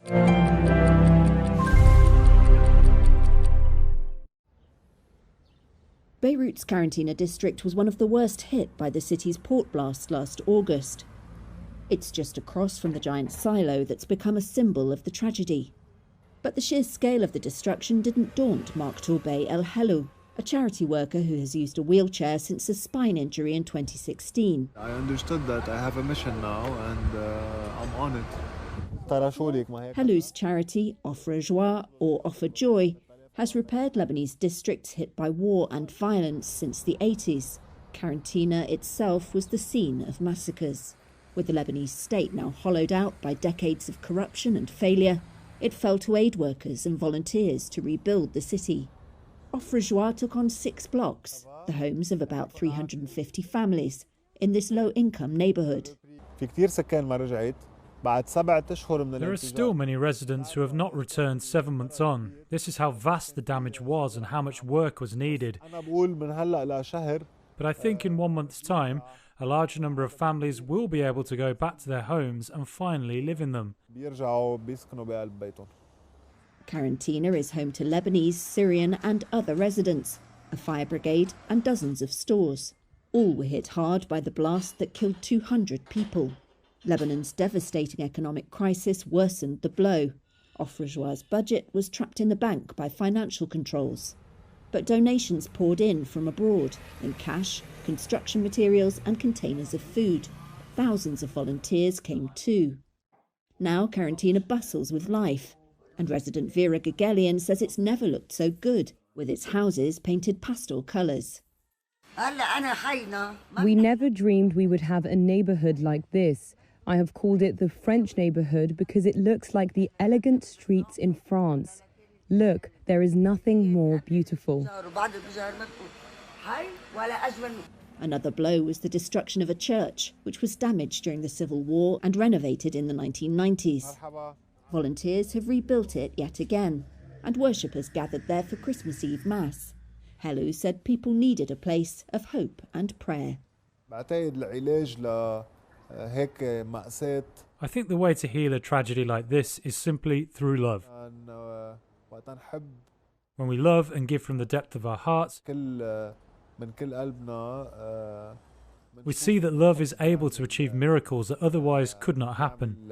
Beirut's Karantina district was one of the worst hit by the city's port blast last August. It's just across from the giant silo that's become a symbol of the tragedy. But the sheer scale of the destruction didn't daunt Mark Tourbet El Helou, a charity worker who has used a wheelchair since a spine injury in 2016. I understood that I have a mission now and I'm on it. Helou's charity, Offre Joie or Offer Joy, has repaired Lebanese districts hit by war and violence since the 80s. Karantina itself was the scene of massacres. With the Lebanese state now hollowed out by decades of corruption and failure, it fell to aid workers and volunteers to rebuild the city. Offre Joie took on 6 blocks, the homes of about 350 families, in this low-income neighbourhood. There are still many residents who have not returned 7 months on. This is how vast the damage was and how much work was needed. But I think in 1 month's time, a larger number of families will be able to go back to their homes and finally live in them. Karantina is home to Lebanese, Syrian and other residents, a fire brigade and dozens of stores. All were hit hard by the blast that killed 200 people. Lebanon's devastating economic crisis worsened the blow. Offre Joie's budget was trapped in the bank by financial controls. But donations poured in from abroad, in cash, construction materials and containers of food. Thousands of volunteers came too. Now Karantina bustles with life, and resident Vera Gagelian says it's never looked so good, with its houses painted pastel colours. We never dreamed we would have a neighbourhood like this. I have called it the French neighbourhood because it looks like the elegant streets in France. Look, there is nothing more beautiful. Another blow was the destruction of a church, which was damaged during the Civil War and renovated in the 1990s. Volunteers have rebuilt it yet again, and worshippers gathered there for Christmas Eve Mass. Helou said people needed a place of hope and prayer. I think the way to heal a tragedy like this is simply through love. When we love and give from the depth of our hearts, we see that love is able to achieve miracles that otherwise could not happen.